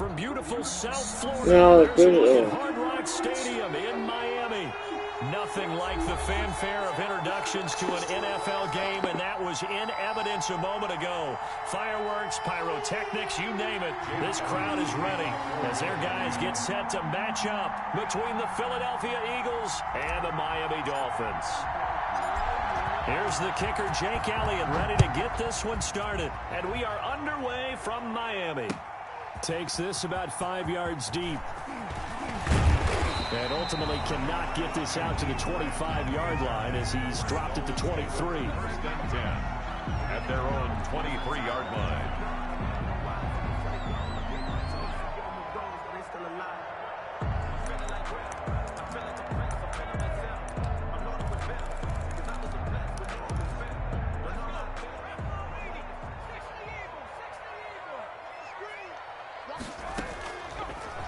From beautiful South Florida, No, there's a look at Hard Rock Stadium in Miami. Nothing like the fanfare of introductions to an NFL game, and that was in evidence a moment ago. Fireworks, pyrotechnics, you name it. This crowd is ready as their guys get set to match up between the Philadelphia Eagles and the Miami Dolphins. Here's the kicker, Jake Elliott, ready to get this one started. And we are underway from Miami. Takes this about 5 yards deep. And ultimately cannot get this out to the 25-yard line as he's dropped it to 23. First and 10 at their own 23-yard line.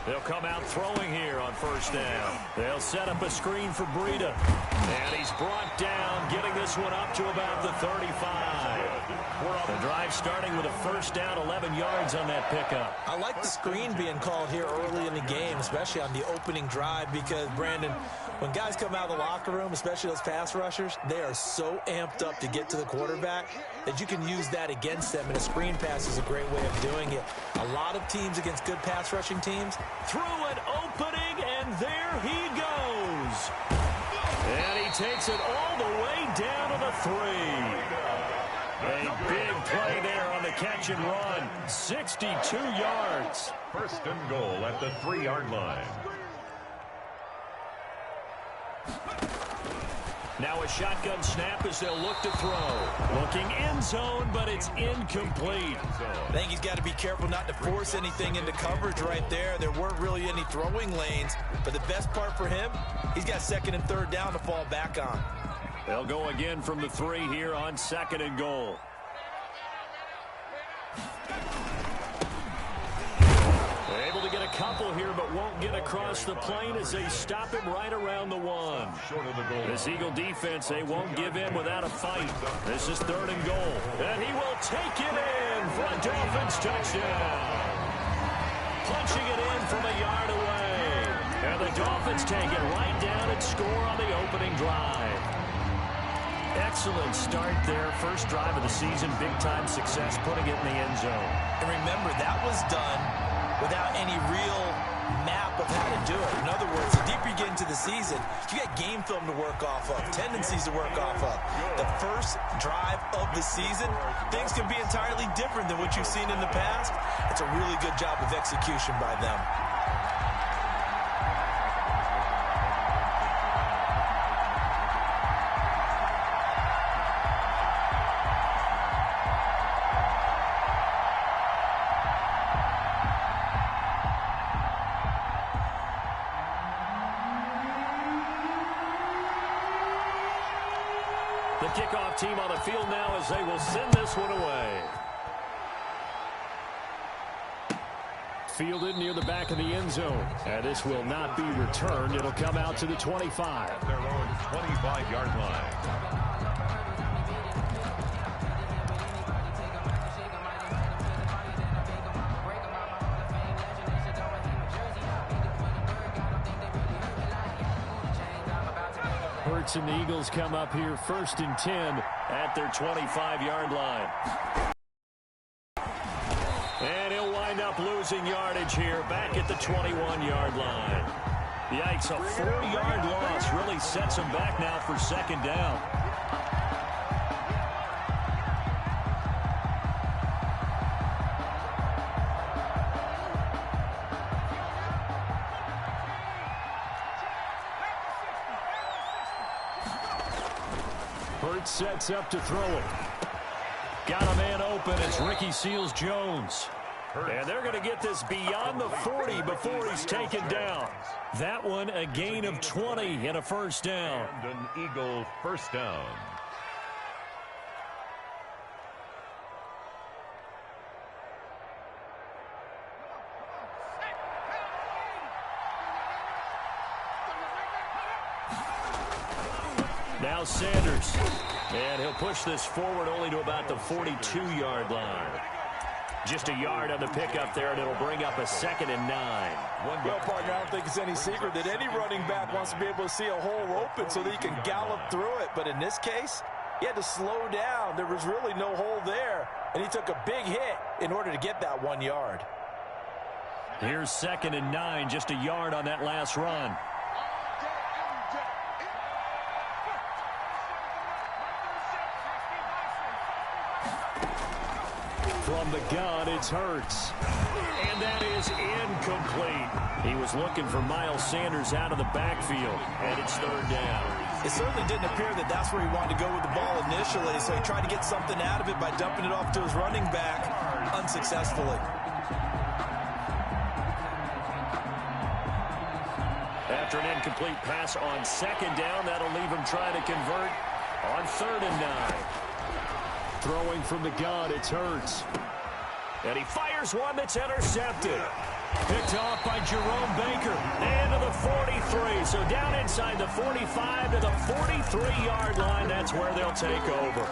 They'll come out throwing here on first down. They'll set up a screen for Breida. And he's brought down, getting this one up to about the 35. The drive starting with a first down, 11 yards on that pickup. I like the screen being called here early in the game, especially on the opening drive, because, Brandon, when guys come out of the locker room, especially those pass rushers, they are so amped up to get to the quarterback that you can use that against them, and a screen pass is a great way of doing it. A lot of teams against good pass rushing teams. Through an opening, and there he goes. And he takes it all the way down to the 3. A big play there on the catch and run. 62 yards. First and goal at the 3-yard line. Now a shotgun snap as they'll look to throw. Looking end zone, but it's incomplete. I think he's got to be careful not to force anything into coverage right there. There weren't really any throwing lanes, but the best part for him, he's got second and third down to fall back on. They'll go again from the 3 here on second and goal. They're able to get a couple here, but won't get across the plane as they stop him right around the 1. This Eagle defense, they won't give in without a fight. This is third and goal. And he will take it in for a Dolphins touchdown. Punching it in from a yard away. And the Dolphins take it right down and score on the opening drive. Excellent start there. First drive of the season. Big-time success putting it in the end zone. And remember, that was done without any real map of how to do it. In other words, the deeper you get into the season, you got game film to work off of, tendencies to work off of. The first drive of the season, things can be entirely different than what you've seen in the past. It's a really good job of execution by them. The kickoff team on the field now as they will send this one away. Fielded near the back of the end zone. And this will not be returned. It'll come out to the 25. At their own 25-yard line. Hurts and the Eagles come up here first and 10 at their 25-yard line. And he'll wind up losing yardage here back at the 21-yard line. Yikes, a 4-yard loss really sets him back now for second down. Hurts sets up to throw it. Got a man open. It's Ricky Seals-Jones. And they're going to get this beyond the 40 before he's taken down. That one a gain of 20 and a first down. And an Eagle first down. Now Sanders. And he'll push this forward only to about the 42-yard line. Just a yard on the pickup there, and it'll bring up a 2nd and 9. Well, partner, I don't think it's any secret that any running back wants to be able to see a hole open so that he can gallop through it. But in this case, he had to slow down. There was really no hole there, and he took a big hit in order to get that 1 yard. Here's 2nd and 9, just a yard on that last run. From the gun, it's Hurts. And that is incomplete. He was looking for Miles Sanders out of the backfield, and it's 3rd down. It certainly didn't appear that that's where he wanted to go with the ball initially, so he tried to get something out of it by dumping it off to his running back unsuccessfully. After an incomplete pass on 2nd down, that'll leave him trying to convert on 3rd and 9. Throwing from the gun, it's Hurts. And he fires one that's intercepted. Picked off by Jerome Baker. Into the 43. So down inside the 45 to the 43-yard line. That's where they'll take over.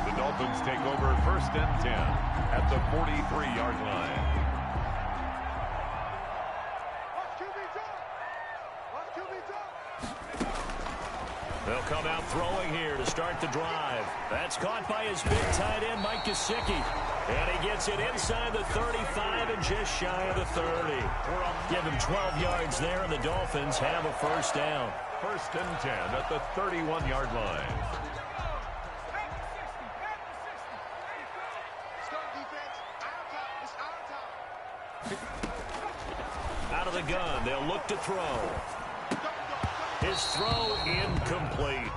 The Dolphins take over 1st and 10 at the 43-yard line. They'll come out throwing here to start the drive. That's caught by his big tight end, Mike Gesicki. And he gets it inside the 35 and just shy of the 30. Give him 12 yards there, and the Dolphins have a 1st down. 1st and 10 at the 31-yard line. Out of the gun, they'll look to throw. His throw incomplete.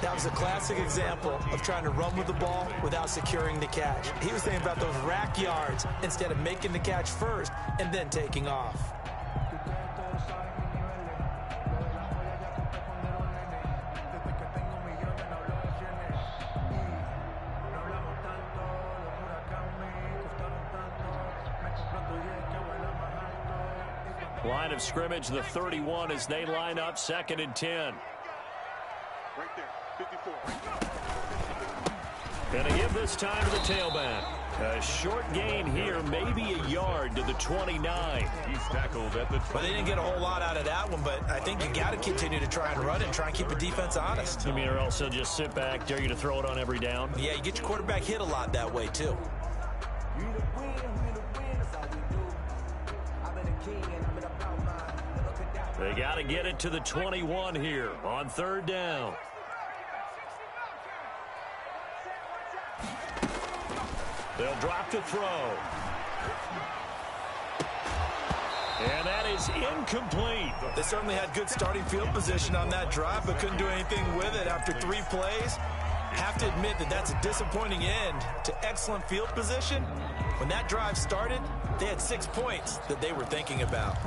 That was a classic example of trying to run with the ball without securing the catch. He was thinking about those rack yards instead of making the catch first and then taking off. Line of scrimmage, the 31 as they line up 2nd and 10. Right there, 54. And they give this time to the tailback. A short gain here, maybe a yard to the 29. He's tackled at the 20. Well, they didn't get a whole lot out of that one, but I think you got to continue to try and run it and try and keep the defense honest. You mean, or else they'll just sit back, dare you to throw it on every down? Yeah, you get your quarterback hit a lot that way, too. They got to get it to the 21 here on 3rd down. They'll drop to throw. And that is incomplete. They certainly had good starting field position on that drive, but couldn't do anything with it after 3 plays. Have to admit that that's a disappointing end to excellent field position. When that drive started, they had 6 points that they were thinking about.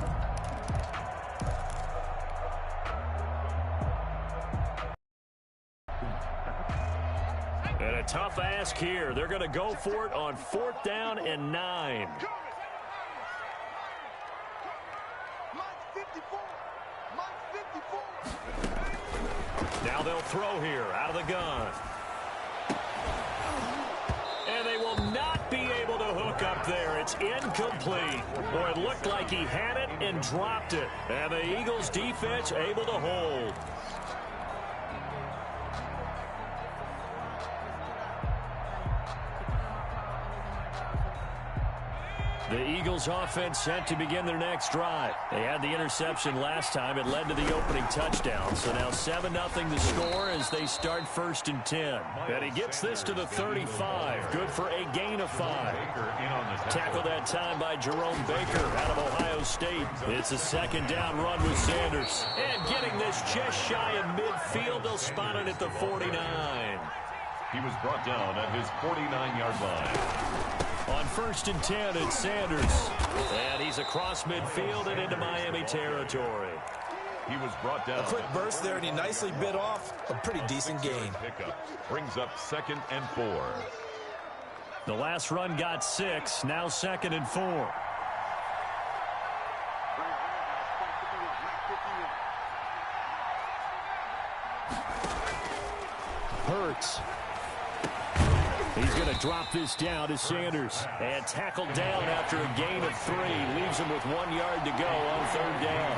And a tough ask here. They're going to go for it on 4th down and 9. Now they'll throw here out of the gun. And they will not be able to hook up there. It's incomplete. Boy, it looked like he had it and dropped it. And the Eagles defense able to hold. The Eagles offense set to begin their next drive. They had the interception last time. It led to the opening touchdown. So now 7-0 the score as they start 1st and 10. And he gets this to the 35. Good for a gain of 5. Tackled that time by Jerome Baker out of Ohio State. It's a 2nd down run with Sanders. And getting this just shy of midfield. They'll spot it at the 49. He was brought down at his 49-yard line. On 1st and 10, it's Sanders. And he's across midfield and into Miami territory. He was brought down. A quick burst there, and he nicely bit off a pretty decent gain. Pickup brings up 2nd and 4. The last run got 6, now 2nd and 4. Hurts. He's going to drop this down to Sanders. And tackled down after a gain of 3. Leaves him with 1 yard to go on 3rd down.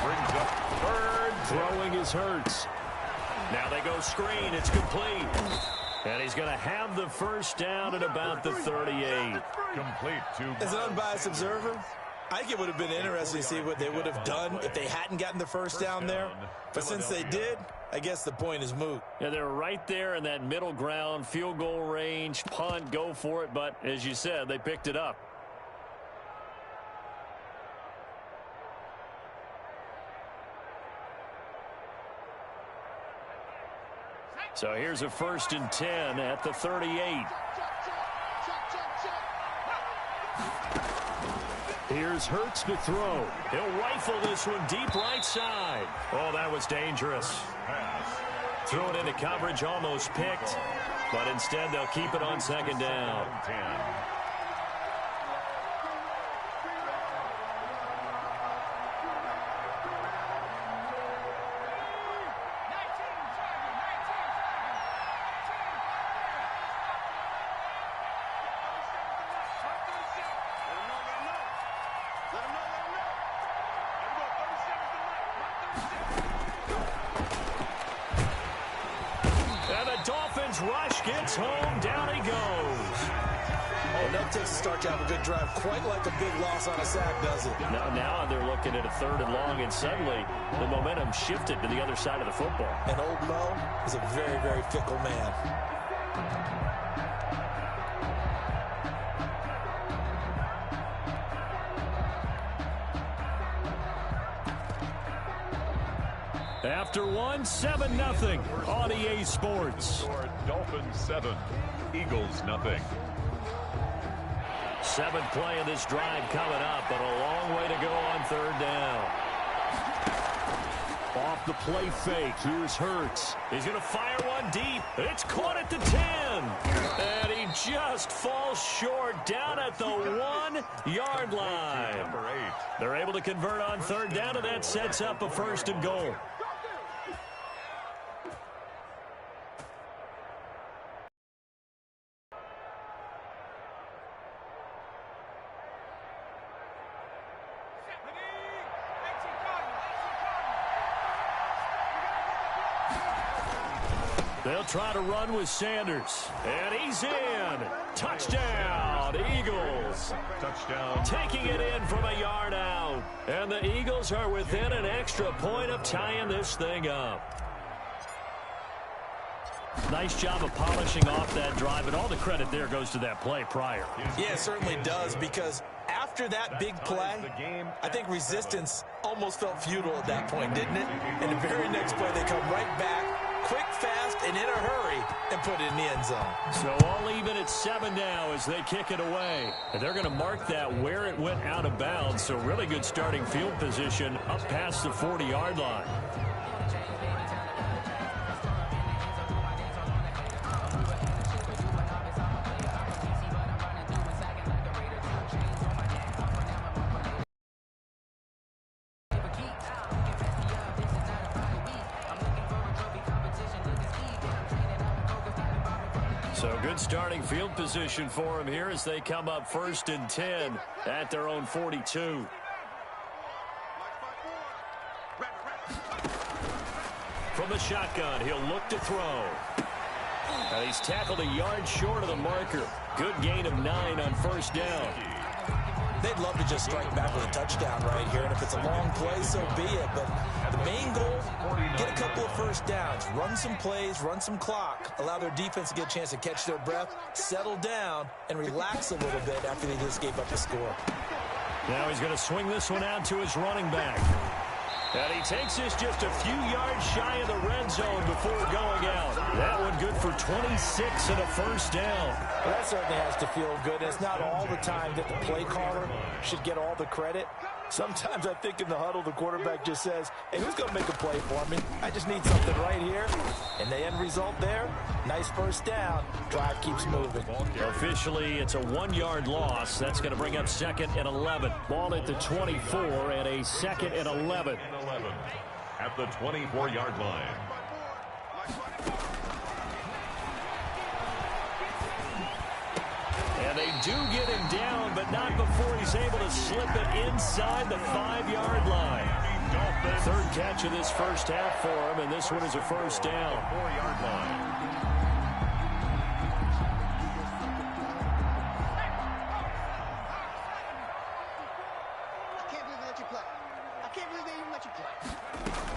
Brings up 3rd. Throwing is Hurts. Now they go screen. It's complete. And he's going to have the 1st down at about the 38. Complete to... As an unbiased observer, I think it would have been interesting to see what they would have done if they hadn't gotten the 1st down there. But since they did, I guess the point is moot. Yeah, they're right there in that middle ground, field goal range, punt, go for it. But as you said, they picked it up. So here's a 1st and 10 at the 38. Here's Hurts to throw. He'll rifle this one deep right side. Oh, that was dangerous. Threw it into coverage, almost picked. But instead, they'll keep it on 2nd down. Rush gets home. Down he goes. Oh, that takes a start to have a good drive. Quite like a big loss on a sack, does it? Now they're looking at a 3rd and long, and suddenly the momentum shifted to the other side of the football. And old Mo is a very, very fickle man. After 7-0 on EA Sports. Dolphins 7, Eagles 0. 7th play of this drive coming up, but a long way to go on 3rd down. Off the play fake, here's Hurts. He's going to fire one deep. It's caught at the 10. And he just falls short down at the 1-yard line. Number 8. They're able to convert on 3rd down, and that sets up a 1st and goal. They'll try to run with Sanders. And he's in. Touchdown, Eagles. Touchdown. Taking it in from a yard out. And the Eagles are within an extra point of tying this thing up. Nice job of polishing off that drive, and all the credit there goes to that play prior. Yeah, it certainly does, because after that big play, I think resistance almost felt futile at that point, didn't it? And the very next play, they come right back, quick, fast, and in a hurry, and put it in the end zone. So all even at 7 now as they kick it away. And they're going to mark that where it went out of bounds, so really good starting field position up past the 40-yard line. So good starting field position for him here as they come up 1st and 10 at their own 42. From the shotgun, he'll look to throw. And he's tackled a yard short of the marker. Good gain of 9 on 1st down. They'd love to just strike back with a touchdown right here, and if it's a long play, so be it. But the main goal, get a couple of 1st downs, run some plays, run some clock, allow their defense to get a chance to catch their breath, settle down, and relax a little bit after they just gave up a score. Now he's going to swing this one out to his running back. And he takes this just a few yards shy of the red zone before going out. That one good for 26 and a 1st down. Well, that certainly has to feel good. It's not all the time that the play caller should get all the credit. Sometimes I think in the huddle, the quarterback just says, hey, who's going to make a play for me? I just need something right here. And the end result there, nice 1st down. Drive keeps moving. Officially, it's a 1-yard loss. That's going to bring up 2nd and 11. Ball at the 24 and a 2nd and 11. At the 24-yard line. they do get him down, but not before he's able to slip it inside the 5-yard line. Third catch of this first half for him, and this one is a first down. 4-yard line.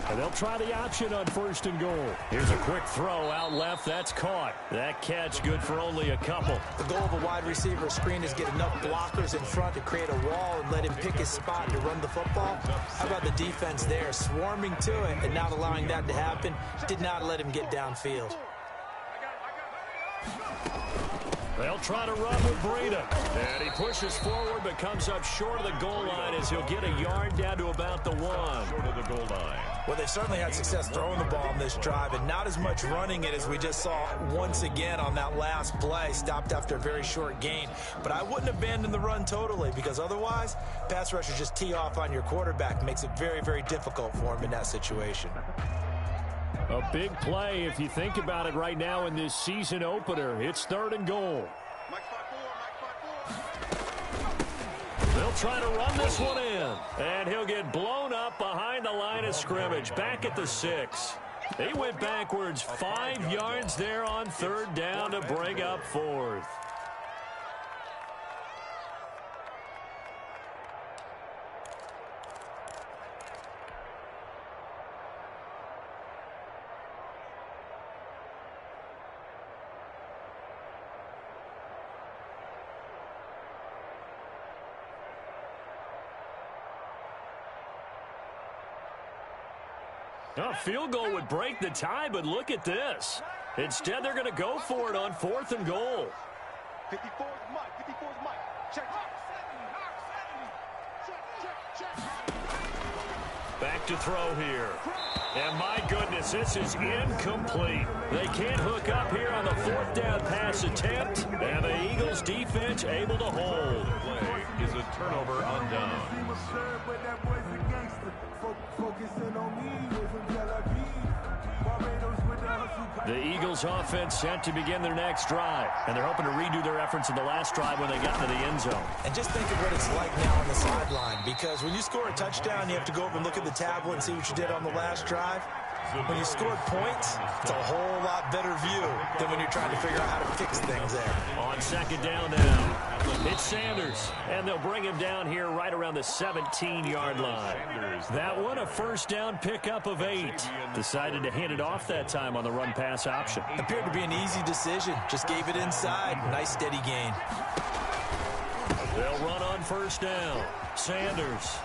And they'll try the option on 1st and goal. Here's a quick throw out left. That's caught. That catch good for only a couple. The goal of a wide receiver screen is get enough blockers in front to create a wall and let him pick his spot to run the football. How about the defense there, swarming to it and not allowing that to happen? Did not let him get downfield. They'll try to run with Breida. And he pushes forward but comes up short of the goal line as he'll get a yard down to about the 1. Short of the goal line. Well, they've certainly had success throwing the ball on this drive and not as much running it as we just saw once again on that last play. Stopped after a very short gain. But I wouldn't abandon the run totally because otherwise, pass rushers just tee off on your quarterback. Makes it very, very difficult for him in that situation. A big play if you think about it right now in this season opener. It's 3rd and goal. They'll try to run this one in. And he'll get blown up behind the line of scrimmage. Back at the 6. He went backwards 5 yards there on 3rd down to bring up 4th. A field goal would break the tie, but look at this. Instead, they're going to go for it on 4th and goal. 54 is Mike. 54 is Mike. Check. Back to throw here. And my goodness, this is incomplete. They can't hook up here on the 4th down pass attempt. And the Eagles defense able to hold. Play is a turnover on down. The Eagles offense set to begin their next drive. And they're hoping to redo their efforts in the last drive when they got into the end zone. And just think of what it's like now on the sideline, because when you score a touchdown, you have to go over and look at the tablet and see what you did on the last drive. When you scored points, it's a whole lot better view than when you're trying to figure out how to fix things there. On 2nd down now, it's Sanders. And they'll bring him down here right around the 17-yard line. That one, a 1st down pickup of 8. Decided to hand it off that time on the run-pass option. Appeared to be an easy decision. Just gave it inside. Nice steady gain. They'll run on 1st down. Sanders.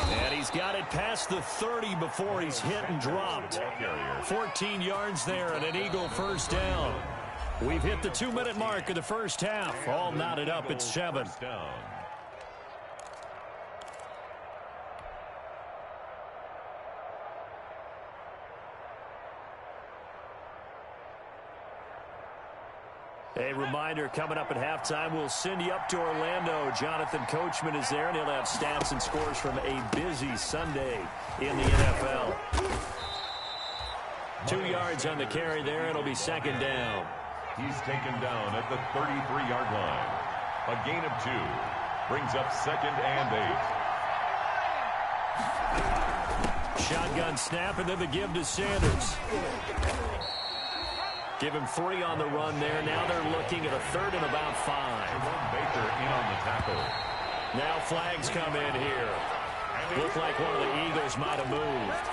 And he's got it past the 30 before he's hit and dropped. 14 yards there and an Eagle 1st down. We've hit the 2-minute mark of the first half. All knotted up at 7. A reminder, coming up at halftime, we'll send you up to Orlando. Jonathan Coachman is there, and he'll have stats and scores from a busy Sunday in the NFL. 2 yards on the carry there. It'll be 2nd down. He's taken down at the 33-yard line. A gain of 2. Brings up 2nd and 8. Shotgun snap, and then the give to Sanders. Give him 3 on the run there. Now they're looking at a 3rd and about 5. Baker in on the tackle. Now flags come in here. Looked like one of the Eagles might have moved.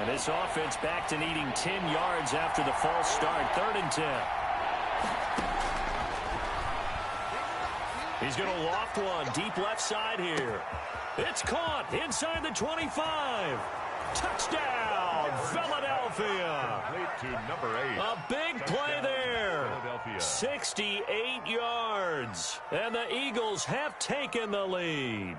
And this offense back to needing 10 yards after the false start. 3rd and 10. He's going to loft one deep left side here. It's caught inside the 25. Touchdown, Philadelphia. To number 8. A big play there. 68 yards. And the Eagles have taken the lead.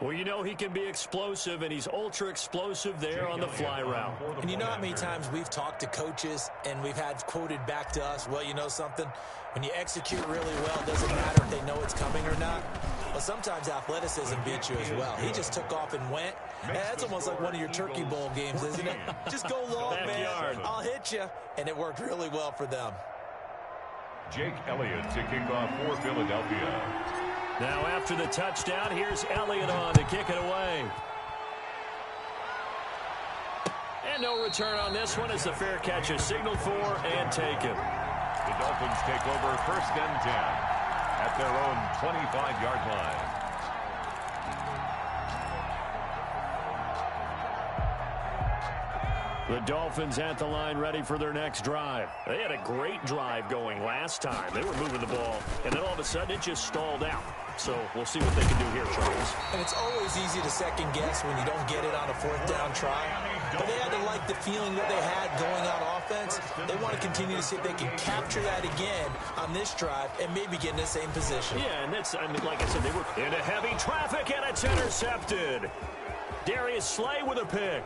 Well, you know he can be explosive, and he's ultra-explosive there on the fly route. And you know how many times we've talked to coaches and we've had quoted back to us, well, you know something? When you execute really well, it doesn't matter if they know it's coming or not. Well, sometimes athleticism beats you as well. He just took off and went, That's almost like one of your Turkey Bowl games, isn't it? Just go long, man. I'll hit you. And it worked really well for them. Jake Elliott to kick off for Philadelphia. Now after the touchdown, here's Elliott on to kick it away. And no return on this one as the fair catch is signaled for and taken. The Dolphins take over 1st and 10 at their own 25-yard line. The Dolphins at the line ready for their next drive. They had a great drive going last time. They were moving the ball, and then all of a sudden it just stalled out. So we'll see what they can do here, Charles. And it's always easy to second guess when you don't get it on a 4th down try. But they had to like the feeling that they had going on offense. They want to continue to see if they can capture that again on this drive and maybe get in the same position. Yeah, and that's, I mean, like I said, they were into heavy traffic, and it's intercepted. Darius Slay with a pick.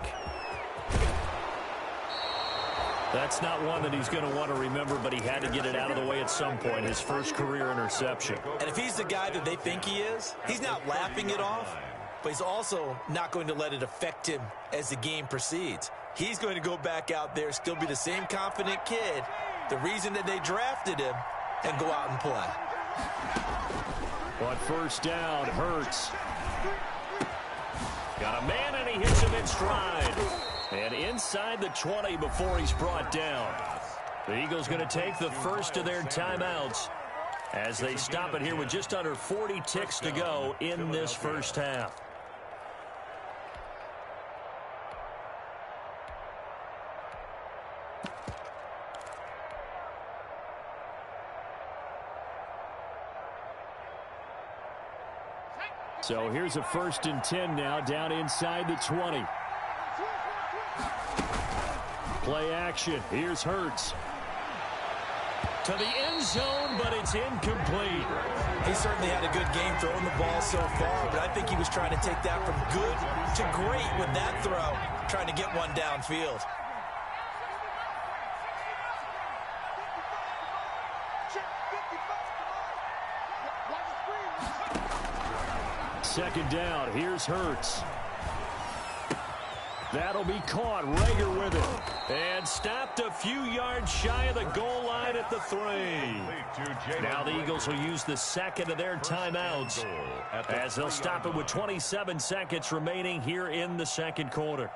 That's not one that he's going to want to remember, but he had to get it out of the way at some point, his first career interception. And if he's the guy that they think he is, he's not laughing it off, but he's also not going to let it affect him as the game proceeds. He's going to go back out there, still be the same confident kid, the reason that they drafted him, and go out and play. On 1st down, Hurts. Got a man, and he hits him in stride. And inside the 20 before he's brought down. The Eagles going to take the first of their timeouts as they stop it here with just under 40 ticks to go in this first half. So here's a 1st and 10 now down inside the 20. Play action. Here's Hurts. To the end zone, but it's incomplete. He certainly had a good game throwing the ball so far, but I think he was trying to take that from good to great with that throw, trying to get one downfield. Second down. Here's Hurts. That'll be caught. Rager with it. And stopped a few yards shy of the goal line at the 3. Now the Eagles will use the second of their timeouts as they'll stop it with 27 seconds remaining here in the second quarter.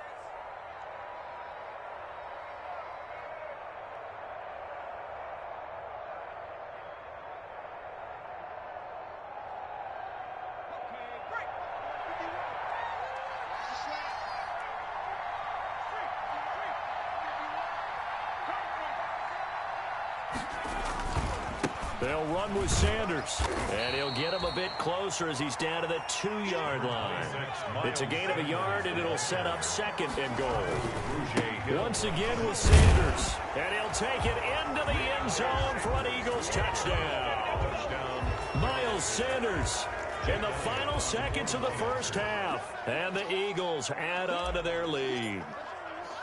They'll run with Sanders, and he'll get him a bit closer as he's down to the 2-yard line. It's a gain of a yard, and it'll set up 2nd and goal. Once again with Sanders, and he'll take it into the end zone for an Eagles touchdown. Miles Sanders in the final seconds of the first half, and the Eagles add on to their lead.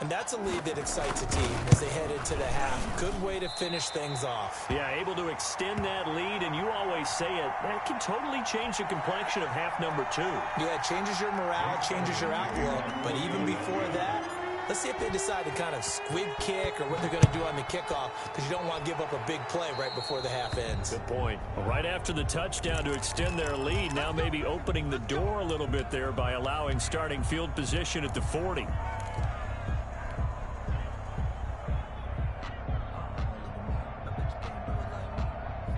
And that's a lead that excites a team as they head into the half. Good way to finish things off. Yeah, able to extend that lead, and you always say it, that can totally change the complexion of half number 2. Yeah, it changes your morale, changes your outlook. But even before that, let's see if they decide to kind of squib kick or what they're going to do on the kickoff, because you don't want to give up a big play right before the half ends. Good point. Right after the touchdown to extend their lead, now maybe opening the door a little bit there by allowing starting field position at the 40.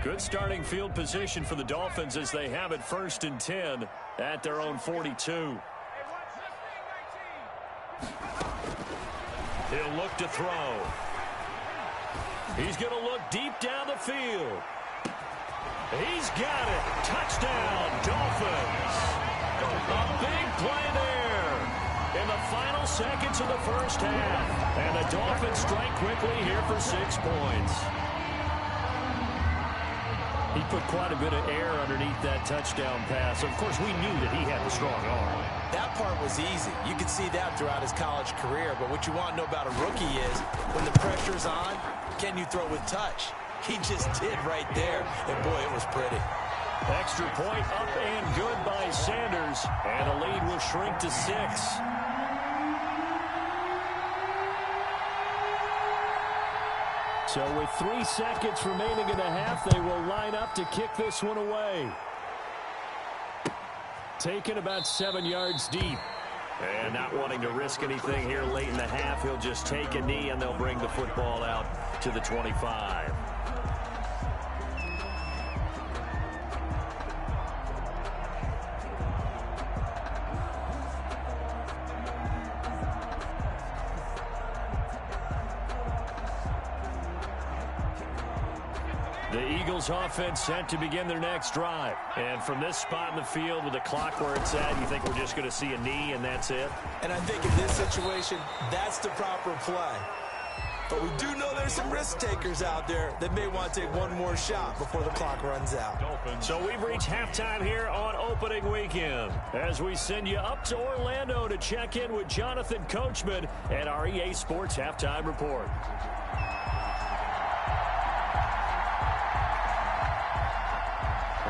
Good starting field position for the Dolphins as they have it 1st and 10 at their own 42. He'll look to throw. He's going to look deep down the field. He's got it. Touchdown, Dolphins. A big play there in the final seconds of the first half. And the Dolphins strike quickly here for 6 points. He put quite a bit of air underneath that touchdown pass. Of course, we knew that he had the strong arm. That part was easy. You could see that throughout his college career. But what you want to know about a rookie is when the pressure's on, can you throw with touch? He just did right there. And, boy, it was pretty. Extra point up and good by Sanders. And the lead will shrink to 6. So with 3 seconds remaining in the half, they will line up to kick this one away. Taken about 7 yards deep. And not wanting to risk anything here late in the half, he'll just take a knee and they'll bring the football out to the 25. The Eagles offense set to begin their next drive. And from this spot in the field with the clock where it's at, you think we're just going to see a knee and that's it? And I think in this situation, that's the proper play. But we do know there's some risk takers out there that may want to take one more shot before the clock runs out. So we've reached halftime here on opening weekend as we send you up to Orlando to check in with Jonathan Coachman at our EA Sports Halftime Report.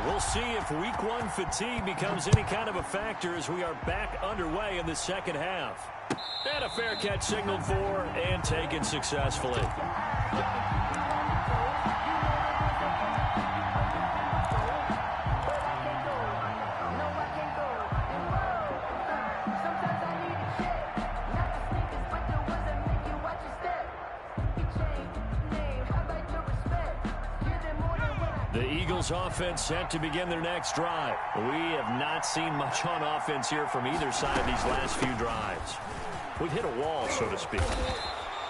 We'll see if week 1 fatigue becomes any kind of a factor as we are back underway in the second half. And a fair catch signaled for and taken successfully. The Eagles offense set to begin their next drive. We have not seen much on offense here from either side these last few drives. We've hit a wall, so to speak.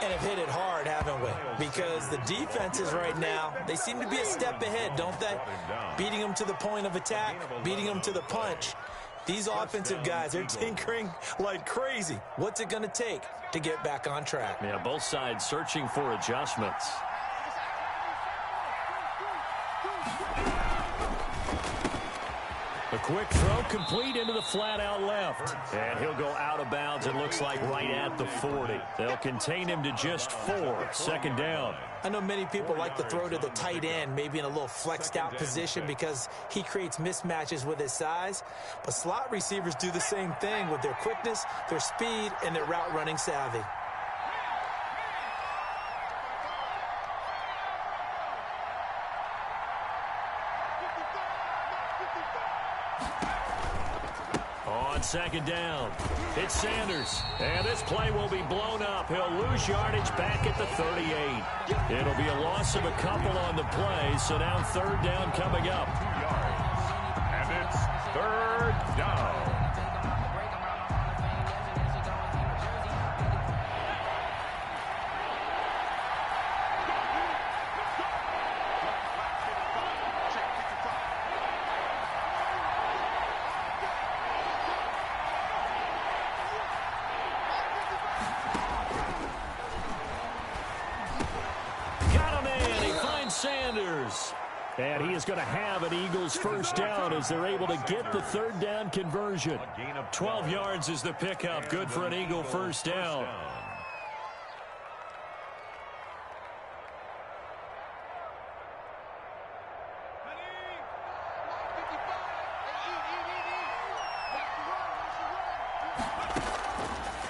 And have hit it hard, haven't we? Because the defenses right now, they seem to be a step ahead, don't they? Beating them to the point of attack, beating them to the punch. These offensive guys, they're tinkering like crazy. What's it going to take to get back on track? Yeah, both sides searching for adjustments. A quick throw complete into the flat out left. And he'll go out of bounds, it looks like right at the 40. They'll contain him to just 4. Second down. I know many people like to throw to the tight end, maybe in a little flexed out position because he creates mismatches with his size. But slot receivers do the same thing with their quickness, their speed, and their route running savvy. On second down, it's Sanders. And this play will be blown up. He'll lose yardage back at the 38. It'll be a loss of a couple on the play, so now third down coming up. 2 yards. And it's third down. Sanders. And he is going to have an Eagles first down as they're able to get the third down conversion. 12 yards is the pickup. Good for an Eagle first down.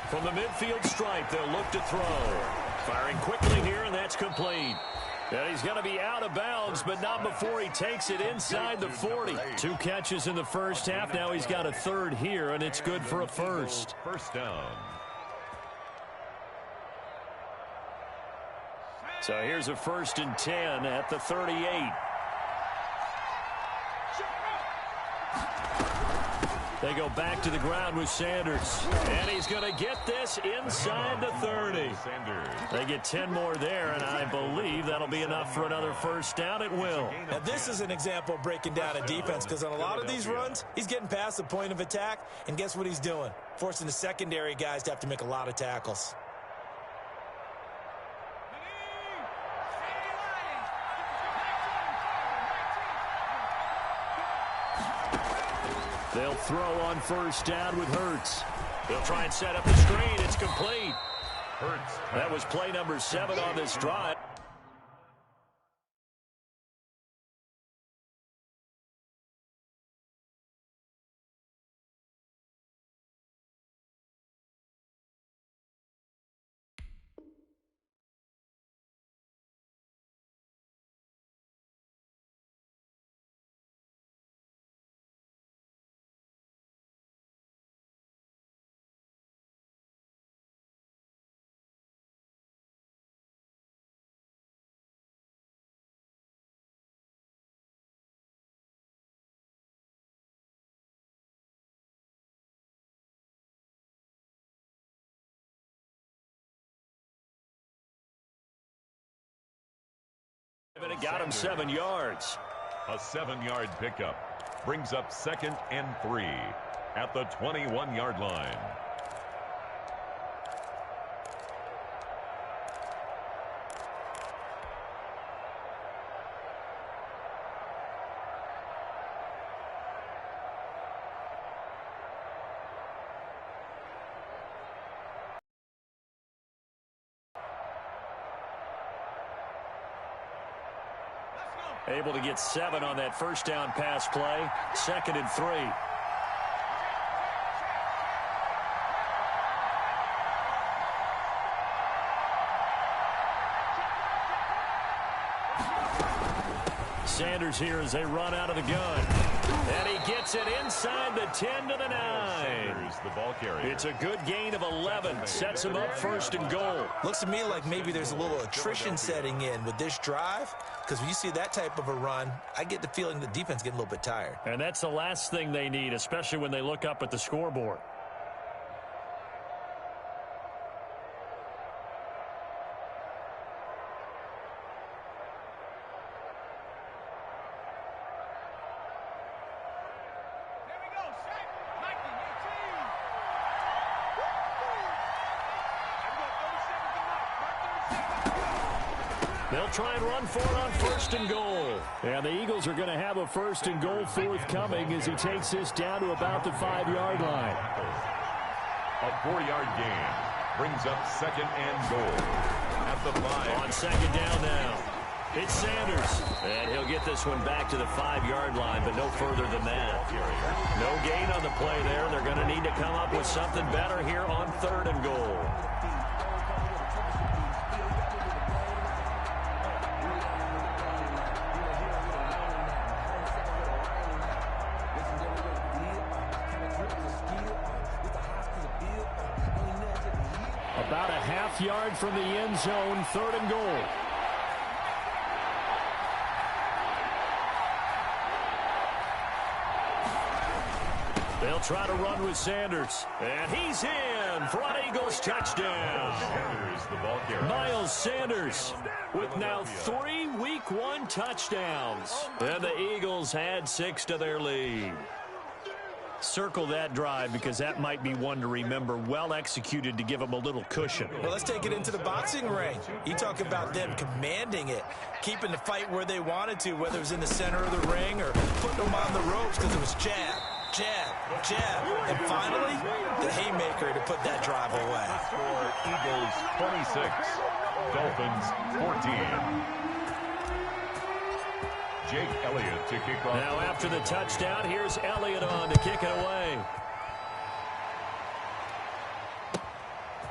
From the midfield stripe, they'll look to throw. Firing quickly here, and that's complete. And he's going to be out of bounds, but not before he takes it inside the 40. 2 catches in the first half. Now he's got a third here, and it's good for a first. First down. So here's a 1st and 10 at the 38. They go back to the ground with Sanders. And he's going to get this inside the 30. They get 10 more there, and I believe that'll be enough for another first down. It will. Now, this is an example of breaking down a defense because on a lot of these runs, he's getting past the point of attack, and guess what he's doing? Forcing the secondary guys to have to make a lot of tackles. They'll throw on first down with Hurts. They'll try and set up the screen. It's complete. Hurts. That was play number 7 on this drive. And it got him 7 yards. A 7-yard pickup brings up 2nd and 3 at the 21-yard line. Able to get 7 on that first down pass play. 2nd and 3. Sanders here as they run out of the gun. And he gets it inside the 10 to the 9. Sanders, the ball carrier. It's a good gain of 11. Sets him up 1st and goal. Looks to me like maybe there's a little attrition setting in with this drive, because when you see that type of a run, I get the feeling the defense getting a little bit tired. And that's the last thing they need, especially when they look up at the scoreboard. They'll try and run for it on 1st and goal. And the Eagles are going to have a 1st and goal forthcoming as he takes this down to about the 5-yard line. A 4-yard gain brings up 2nd and goal at the 5. On 2nd down now. It's Sanders. And he'll get this one back to the 5-yard line, but no further than that. No gain on the play there. They're going to need to come up with something better here on 3rd and goal. About a half-yard from the end zone, 3rd and goal. They'll try to run with Sanders. And he's in for an Eagles touchdown. Sanders, the ball carrier. Miles Sanders with now 3 Week 1 touchdowns. And the Eagles add 6 to their lead. Circle that drive because that might be one to remember. Well executed to give them a little cushion. Well, let's take it into the boxing ring. You talk about them commanding it, keeping the fight where they wanted to, whether it was in the center of the ring or putting them on the ropes because it was jab, jab, jab. And finally, the haymaker to put that drive away. Score Eagles 26, Dolphins 14. Jake Elliott to kick off. Now after the touchdown, here's Elliott on to kick it away.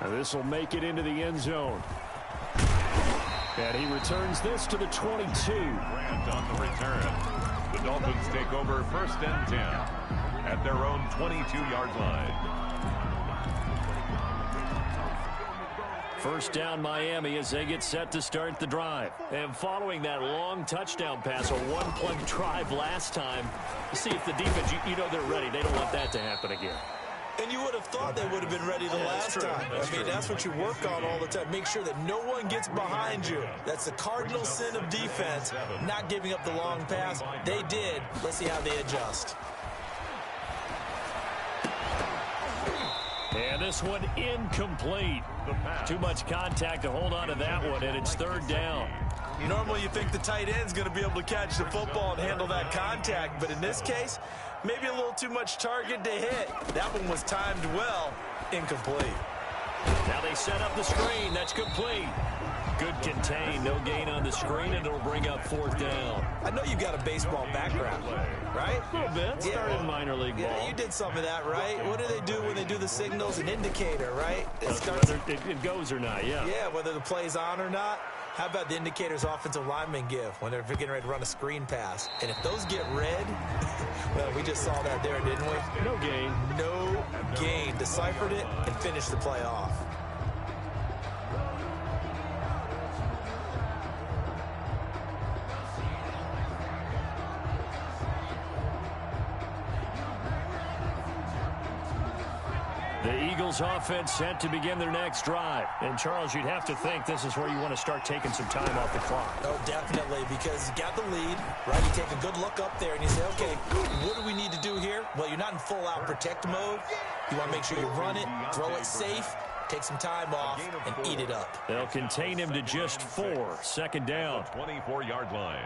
And this will make it into the end zone. And he returns this to the 22. Grant on the return. The Dolphins take over 1st and 10 at their own 22-yard line. 1st down Miami as they get set to start the drive. And following that long touchdown pass, a one-play drive last time, you see if the defense, you know they're ready. They don't want that to happen again. And you would have thought they would have been ready the last time. I mean, that's what you work on all the time. Make sure that no one gets behind you. That's the cardinal sin of defense, not giving up the long pass. They did. Let's see how they adjust. And this one incomplete. Too much contact to hold on to that one, and it's 3rd down. Normally you think the tight end's going to be able to catch the football and handle that contact, but in this case, maybe a little too much target to hit. That one was timed well. Incomplete. Now they set up the screen. That's complete. Good contain. No gain on the screen, and it'll bring up 4th down. I know you've got a baseball background, right? A little bit. Started minor league ball. Yeah, you did some of that, right? What do they do when they do the signals? An indicator, right? Whether it goes or not, yeah. Yeah, whether the play's on or not. How about the indicators offensive linemen give when they're getting ready to run a screen pass? And if those get red, well, we just saw that there, didn't we? No gain. No gain. Deciphered it and finished the play off. The Eagles offense set to begin their next drive. And, Charles, you'd have to think this is where you want to start taking some time off the clock. Oh, definitely, because you got the lead, right? You take a good look up there and you say, okay, what do we need to do here? Well, you're not in full-out protect mode. You want to make sure you run it, throw it safe, take some time off, and eat it up. They'll contain him to just 4. Second down. 24-yard line.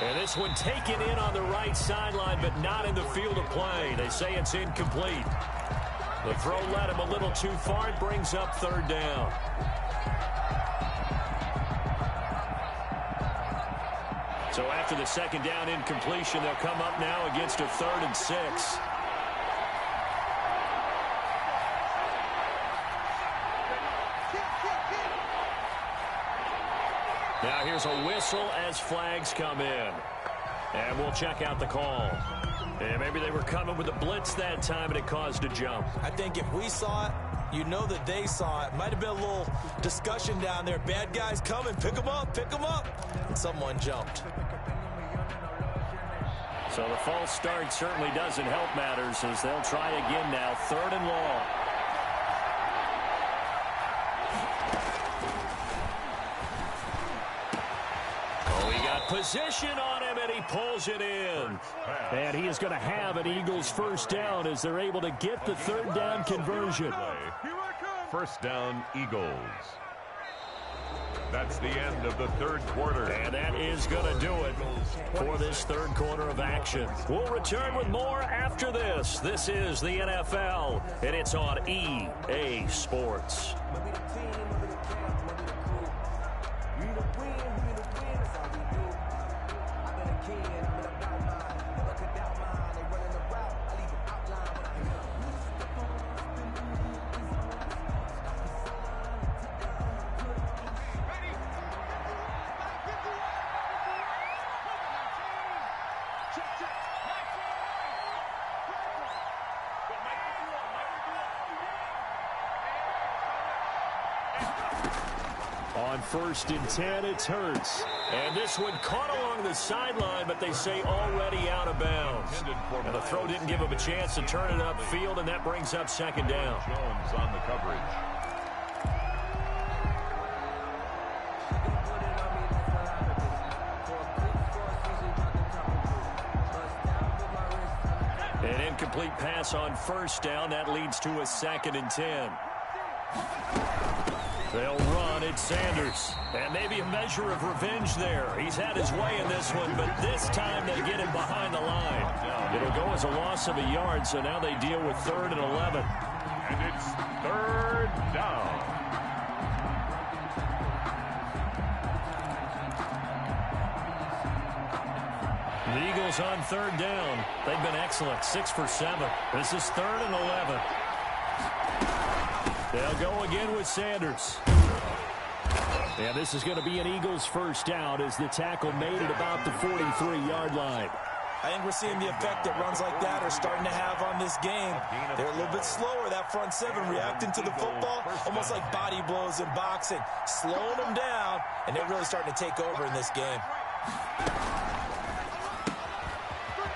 And this one taken in on the right sideline, but not in the field of play. They say it's incomplete. The throw led him a little too far. It brings up third down. So after the second down incompletion, they'll come up now against a 3rd and 6. Now here's a whistle as flags come in. And we'll check out the call. And maybe they were coming with a blitz that time and it caused a jump. I think if we saw it, you know that they saw it. Might have been a little discussion down there. Bad guys coming, pick them up, pick them up. And someone jumped. So the false start certainly doesn't help matters as they'll try again now. 3rd and long. Position on him, and he pulls it in. And he is going to have an Eagles first down as they're able to get the 3rd down conversion. First down, Eagles. That's the end of the 3rd quarter. And that is going to do it for this 3rd quarter of action. We'll return with more after this. This is the NFL, and it's on EA Sports. On 1st and 10, it's Hurts. And this one caught along the sideline, but they say already out of bounds. And the throw didn't give him a chance to turn it upfield, and that brings up 2nd down. Jones on the coverage. An incomplete pass on 1st down. That leads to a 2nd and 10. They'll run. It's Sanders. And maybe a measure of revenge there. He's had his way in this one, but this time they get him behind the line. It'll go as a loss of a yard, so now they deal with 3rd and 11. And it's 3rd down. The Eagles on 3rd down. They've been excellent. 6 for 7. This is 3rd and 11. They'll go again with Sanders. And this is going to be an Eagles first down as the tackle made at about the 43-yard line. I think we're seeing the effect that runs like that are starting to have on this game. They're a little bit slower, that front 7, reacting to the football, almost like body blows in boxing, slowing them down, and they're really starting to take over in this game.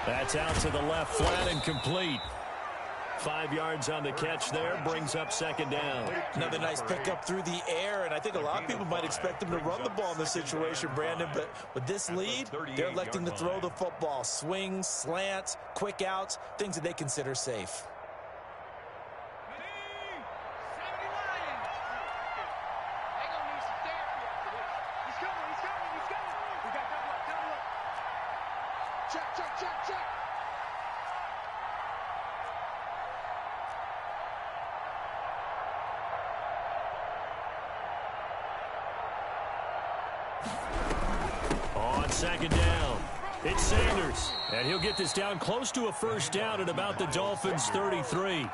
That's out to the left flat and complete. 5 yards on the catch there, brings up 2nd down. Another nice pickup through the air, and I think a lot of people might expect them to run the ball in this situation, Brandon, but with this lead, they're electing to throw the football. Swings, slants, quick outs, things that they consider safe. On 2nd down, it's Sanders. And he'll get this down close to a first down at about the Dolphins' 33.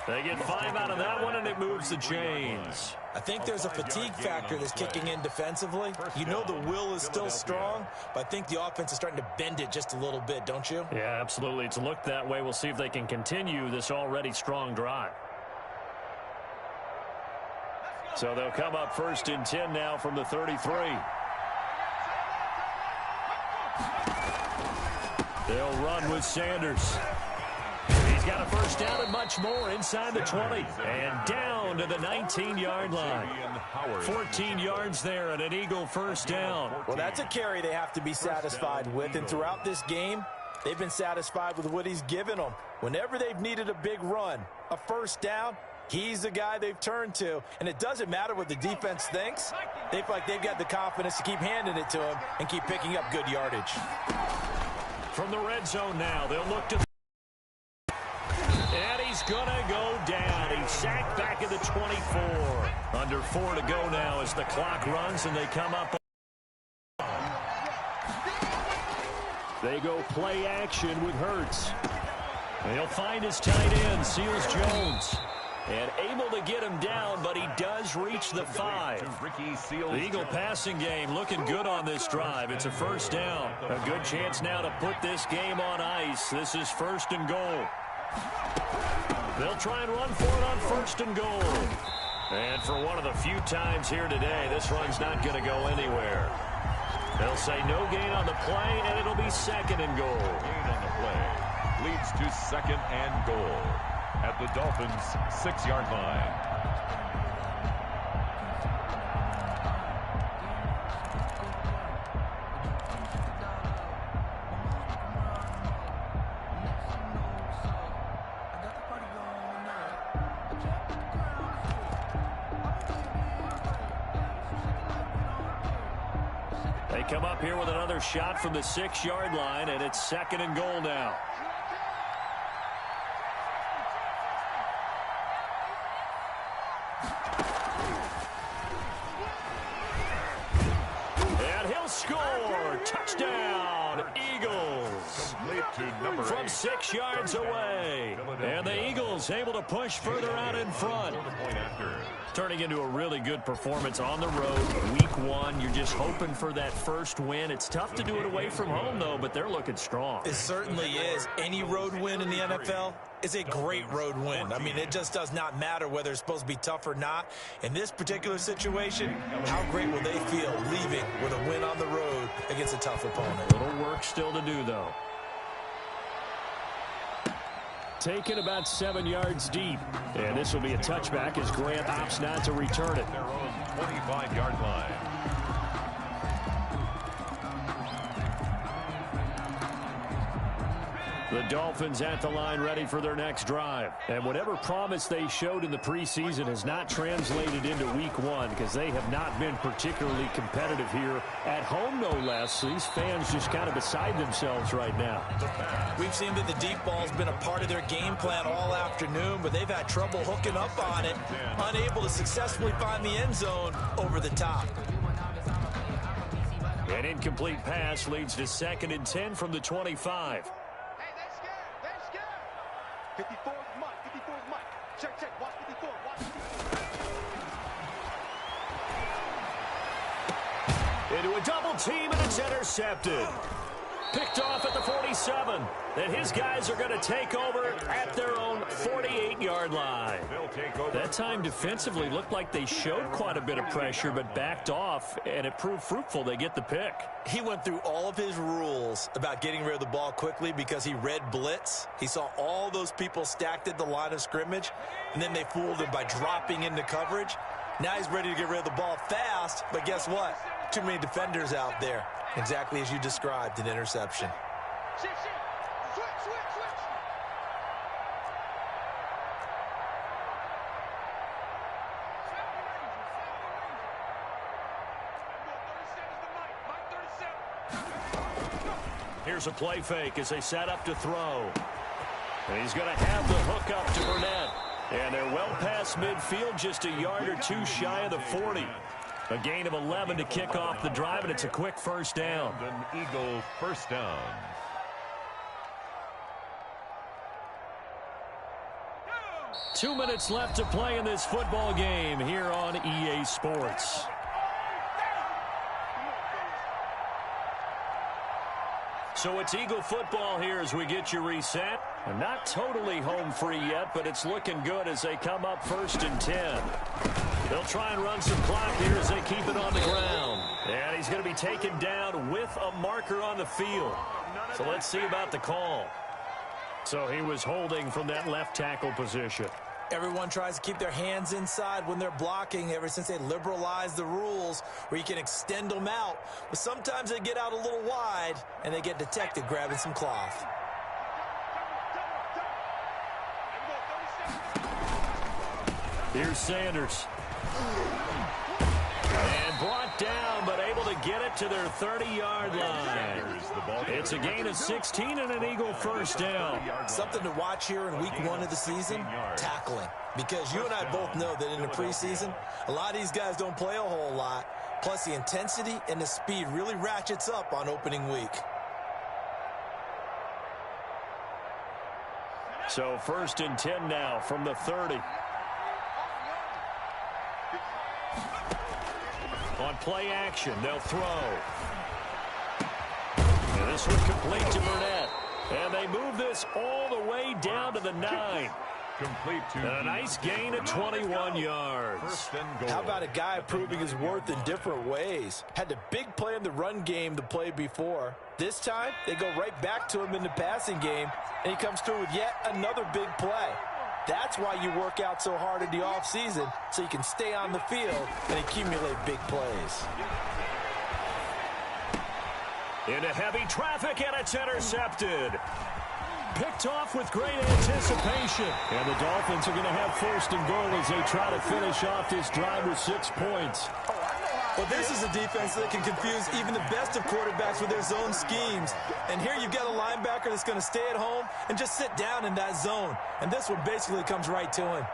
They get 5 out of that one, and it moves the chains. I think there's a fatigue factor that's kicking in defensively. You know the will is still strong, but I think the offense is starting to bend it just a little bit, don't you? Yeah, absolutely. It's looked that way. We'll see if they can continue this already strong drive. So they'll come up 1st and 10 now from the 33. They'll run with Sanders. He's got a first down and much more inside the 20. And down to the 19-yard line. 14 yards there and an Eagle first down. Well, that's a carry they have to be satisfied with. And throughout this game, they've been satisfied with what he's given them. Whenever they've needed a big run, a first down, he's the guy they've turned to. And it doesn't matter what the defense thinks. They feel like they've got the confidence to keep handing it to him and keep picking up good yardage. From the red zone now, they'll look to... And he's going to go down. He's sacked back at the 24. Under 4 to go now as the clock runs and they come up. They go play action with Hurts. And he'll find his tight end, Seals Jones. And able to get him down, but he does reach the 5. The Eagle passing game looking good on this drive. It's a first down. A good chance now to put this game on ice. This is 1st and goal. They'll try and run for it on 1st and goal. And for one of the few times here today, this run's not going to go anywhere. They'll say no gain on the play, and it'll be 2nd and goal. Gain on the play leads to 2nd and goal at the Dolphins' 6-yard line. They come up here with another shot from the 6-yard line, and it's 2nd and goal now. And he'll score. Touchdown, Eagles. From 6 yards away. And the Eagles able to push further out in front. Turning into a really good performance on the road. Week 1, you're just hoping for that first win. It's tough to do it away from home, though, but they're looking strong. It certainly is. Any road win in the NFL is a great road win. I mean, it just does not matter whether it's supposed to be tough or not. In this particular situation, how great will they feel leaving with a win on the road against a tough opponent? Little work still to do, though. Taken about 7 yards deep. And this will be a touchback as Grant opts not to return it. Their own 25-yard line. The Dolphins at the line ready for their next drive. And whatever promise they showed in the preseason has not translated into week 1 because they have not been particularly competitive here at home, no less. These fans just kind of beside themselves right now. We've seen that the deep ball's been a part of their game plan all afternoon, but they've had trouble hooking up on it, unable to successfully find the end zone over the top. An incomplete pass leads to 2nd and 10 from the 25. 54 is Mike. 54 is Mike. Check, check. Watch 54. Watch 54. Into a double team, and it's intercepted. Picked off at the 47. Then his guys are going to take over at their own 48-yard line. That time defensively looked like they showed quite a bit of pressure but backed off, and it proved fruitful. They get the pick. He went through all of his rules about getting rid of the ball quickly because he read blitz. He saw all those people stacked at the line of scrimmage, and then they fooled him by dropping into coverage. Now he's ready to get rid of the ball fast, but guess what? Too many defenders out there. Exactly as you described, an interception. Switch, switch, switch. Here's a play fake as they set up to throw. And he's going to have the hook up to Burnett. And they're well past midfield, just a yard or two shy of the 40. A gain of 11 to kick off the drive, and it's a quick first down. An Eagle first down. 2 minutes left to play in this football game here on EA Sports. So it's Eagle football here as we get you reset. And not totally home free yet, but it's looking good as they come up 1st and 10. They'll try and run some clock here as they keep it on the ground. And he's going to be taken down with a marker on the field. So let's see about the call. So he was holding from that left tackle position. Everyone tries to keep their hands inside when they're blocking ever since they liberalized the rules where you can extend them out. But sometimes they get out a little wide and they get detected grabbing some cloth. Here's Sanders. And brought down, but able to get it to their 30-yard line. It's a gain of 16 and an Eagle first down. Something to watch here in week 1 of the season, tackling. Because you and I both know that in the preseason, a lot of these guys don't play a whole lot. Plus, the intensity and the speed really ratchets up on opening week. So 1st and 10 now from the 30. On play action, they'll throw. And this one complete to Burnett. And they move this all the way down to the 9. Complete to and a nice gain of 21 yards. How about a guy proving his worth in different ways? Had the big play in the run game the play before. This time, they go right back to him in the passing game, and he comes through with yet another big play. That's why you work out so hard in the offseason, so you can stay on the field and accumulate big plays. Into heavy traffic, and it's intercepted. Picked off with great anticipation. And the Dolphins are going to have 1st and goal as they try to finish off this drive with 6 points. Well, this is a defense that can confuse even the best of quarterbacks with their zone schemes. And here you've got a linebacker that's going to stay at home and just sit down in that zone. And this one basically comes right to him.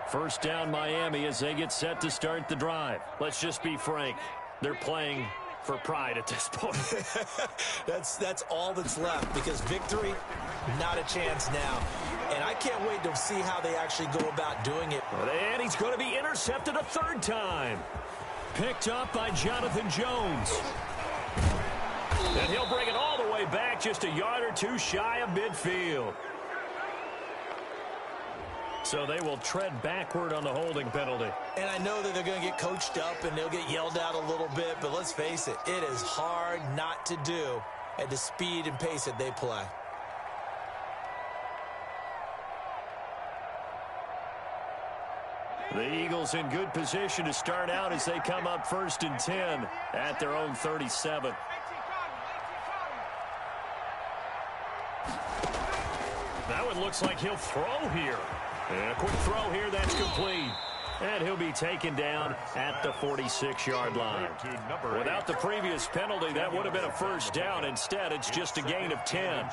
1st down Miami as they get set to start the drive. Let's just be frank. They're playing for pride at this point. That's all that's left, because victory, not a chance now. And I can't wait to see how they actually go about doing it. And he's going to be intercepted a 3rd time. Picked up by Jonathan Jones. And he'll bring it all the way back, just a yard or 2 shy of midfield. So they will tread backward on the holding penalty. And I know that they're going to get coached up and they'll get yelled out a little bit, but let's face it, it is hard not to do at the speed and pace that they play. The Eagles in good position to start out as they come up 1st and 10 at their own 37. That one looks like he'll throw here. And a quick throw here, that's complete. And he'll be taken down at the 46-yard line. Without the previous penalty, that would have been a 1st down. Instead, it's just a gain of 10.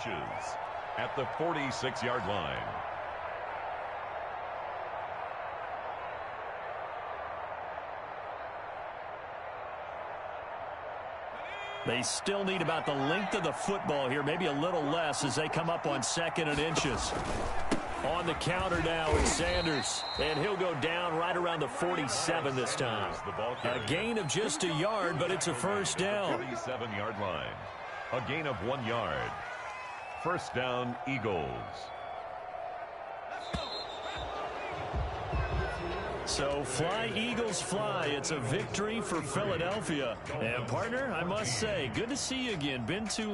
At the 46-yard line. They still need about the length of the football here, maybe a little less as they come up on 2nd and inches. On the counter now is Sanders, and he'll go down right around the 47 this time. A gain of just a yard, but it's a 1st down. 47-yard line. A gain of 1 yard. 1st down, Eagles. So fly, Eagles, fly. It's a victory for Philadelphia. And, partner, I must say, good to see you again. Been too long.